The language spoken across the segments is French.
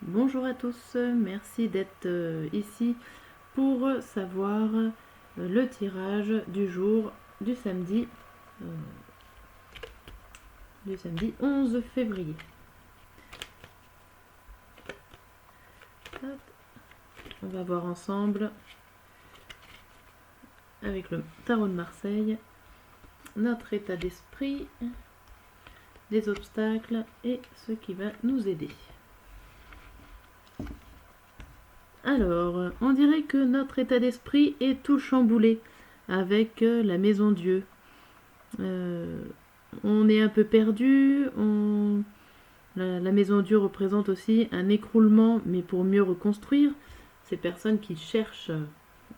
Bonjour à tous, merci d'être ici pour savoir le tirage du jour euh, du samedi 11 février. Hop. On va voir ensemble avec le tarot de Marseille notre état d'esprit, les obstacles et ce qui va nous aider. Alors, on dirait que notre état d'esprit est tout chamboulé avec la maison Dieu. On est un peu perdu, la maison Dieu représente aussi un écroulement, mais pour mieux reconstruire. Ces personnes qui cherchent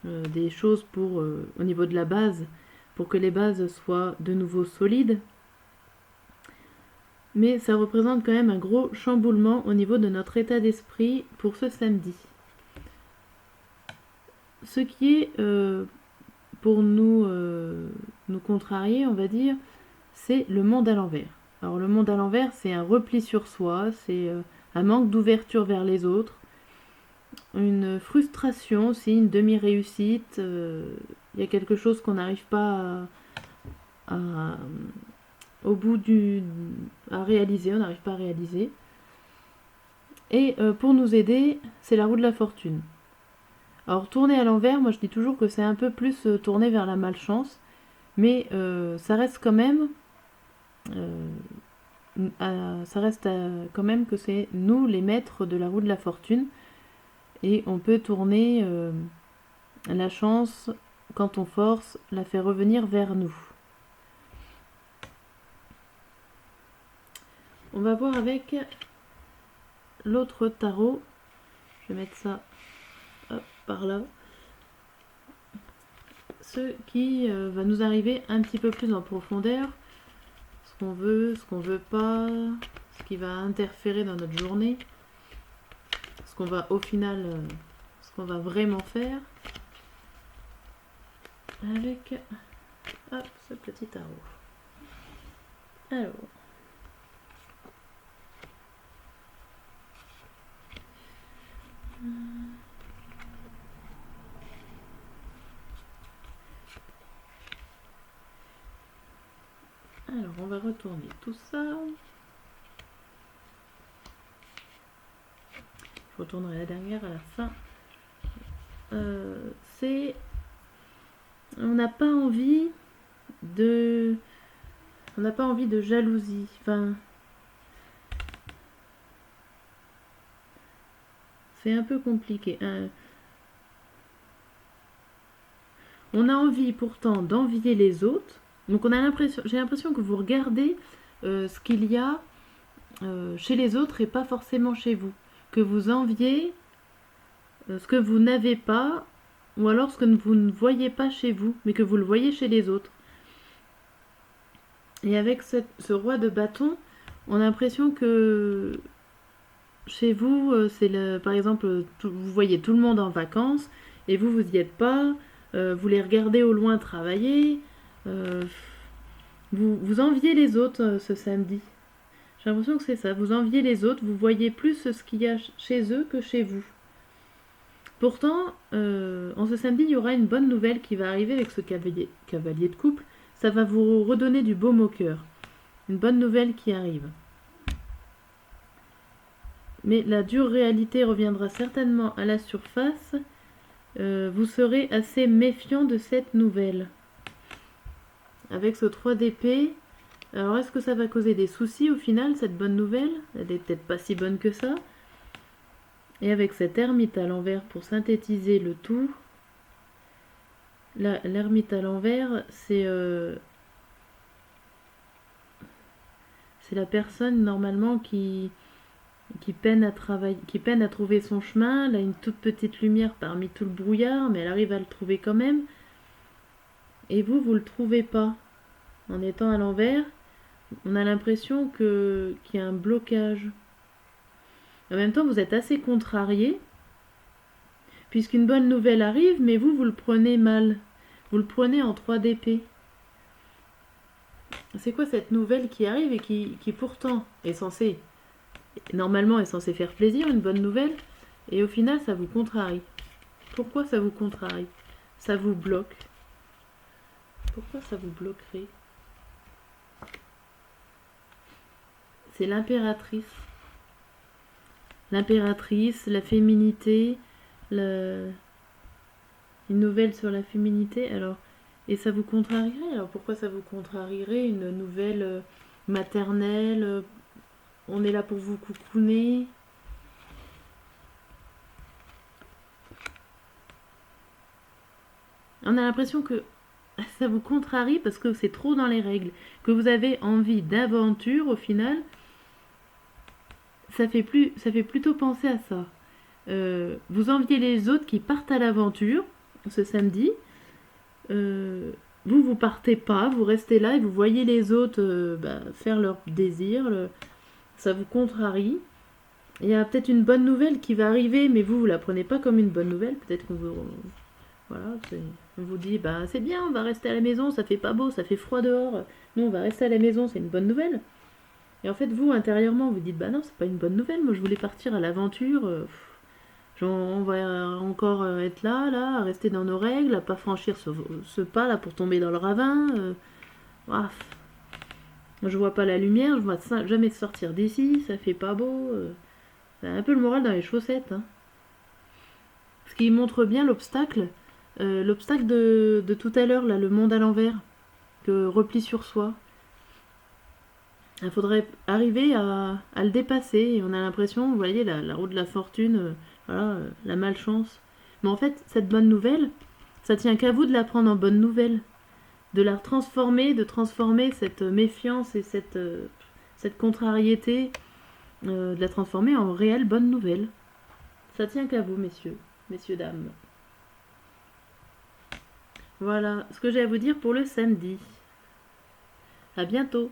des choses au niveau de la base, pour que les bases soient de nouveau solides. Mais ça représente quand même un gros chamboulement au niveau de notre état d'esprit pour ce samedi. Ce qui est pour nous contrarier, on va dire, c'est le monde à l'envers. Alors le monde à l'envers, c'est un repli sur soi, c'est un manque d'ouverture vers les autres, une frustration aussi, une demi-réussite. Il y a quelque chose qu'on n'arrive pas au bout à réaliser, on n'arrive pas à réaliser. Et pour nous aider, c'est la roue de la fortune. Alors tourner à l'envers, moi je dis toujours que c'est un peu plus tourné vers la malchance, mais ça reste quand même quand même que c'est nous les maîtres de la roue de la fortune, et on peut tourner la chance, quand on force, la fait revenir vers nous. On va voir avec l'autre tarot. Je vais mettre ça par là. Ce qui va nous arriver un petit peu plus en profondeur. Ce qu'on veut pas, ce qui va interférer dans notre journée. Ce qu'on va au final, ce qu'on va vraiment faire. Avec ce petit tarot. Alors. Alors, on va retourner tout ça. Je retournerai la dernière à la fin. On n'a pas envie de jalousie. Enfin, c'est un peu compliqué. On a envie pourtant d'envier les autres. Donc j'ai l'impression que vous regardez ce qu'il y a chez les autres et pas forcément chez vous. Que vous enviez ce que vous n'avez pas, ou alors ce que vous ne voyez pas chez vous, mais que vous le voyez chez les autres. Et avec ce roi de bâton, on a l'impression que chez vous, par exemple, vous voyez tout le monde en vacances, et vous y êtes pas, vous les regardez au loin travailler, vous enviez les autres ce samedi. J'ai l'impression que c'est ça, vous enviez les autres, vous voyez plus ce qu'il y a chez eux que chez vous. Pourtant, en ce samedi, il y aura une bonne nouvelle qui va arriver avec ce cavalier de couple. Ça va vous redonner du baume au cœur. Une bonne nouvelle qui arrive. Mais la dure réalité reviendra certainement à la surface. Vous serez assez méfiant de cette nouvelle. Avec ce 3 d'épée, alors est-ce que ça va causer des soucis au final, cette bonne nouvelle? Elle n'est peut-être pas si bonne que ça. Et avec cette ermite à l'envers pour synthétiser le tout, l'ermite à l'envers, c'est la personne normalement qui peine à travailler, qui peine à trouver son chemin. Elle a une toute petite lumière parmi tout le brouillard, mais elle arrive à le trouver quand même. Et vous le trouvez pas. En étant à l'envers, on a l'impression qu'il y a un blocage. En même temps, vous êtes assez contrarié, puisqu'une bonne nouvelle arrive, mais vous le prenez mal. Vous le prenez en 3 d'épée. C'est quoi cette nouvelle qui arrive et qui pourtant est censée Normalement est censée faire plaisir, une bonne nouvelle, et au final ça vous contrarie. Pourquoi ça vous contrarie? Ça vous bloque. Pourquoi ça vous bloquerait? C'est l'impératrice. L'impératrice, la féminité, une nouvelle sur la féminité. Alors, et ça vous contrarierait. Alors pourquoi ça vous contrarierait une nouvelle maternelle on est là pour vous coucouner. On a l'impression que ça vous contrarie parce que c'est trop dans les règles, que vous avez envie d'aventure au final. Ça fait plutôt penser à ça. Vous enviez les autres qui partent à l'aventure ce samedi. Vous partez pas, vous restez là et vous voyez les autres faire leur désir. Ça vous contrarie. Il y a peut-être une bonne nouvelle qui va arriver, mais vous la prenez pas comme une bonne nouvelle. Peut-être qu'on vous... Voilà, on vous dit, bah c'est bien, on va rester à la maison, ça fait pas beau, ça fait froid dehors. Nous, on va rester à la maison, c'est une bonne nouvelle. Et en fait, vous, intérieurement, vous dites, bah non, c'est pas une bonne nouvelle. Moi, je voulais partir à l'aventure. On va encore être là, à rester dans nos règles, à pas franchir ce pas là pour tomber dans le ravin. Je vois pas la lumière, je vois jamais sortir d'ici, ça fait pas beau. C'est un peu le moral dans les chaussettes. Hein. Ce qui montre bien l'obstacle. L'obstacle de tout à l'heure, là, le monde à l'envers, que repli sur soi. Il faudrait arriver à le dépasser. Et on a l'impression, vous voyez, la roue de la fortune, la malchance. Mais en fait, cette bonne nouvelle, ça tient qu'à vous de la prendre en bonne nouvelle. De la transformer, de transformer cette méfiance et cette contrariété, de la transformer en réelle bonne nouvelle. Ça tient qu'à vous, messieurs, dames. Voilà ce que j'ai à vous dire pour le samedi. À bientôt.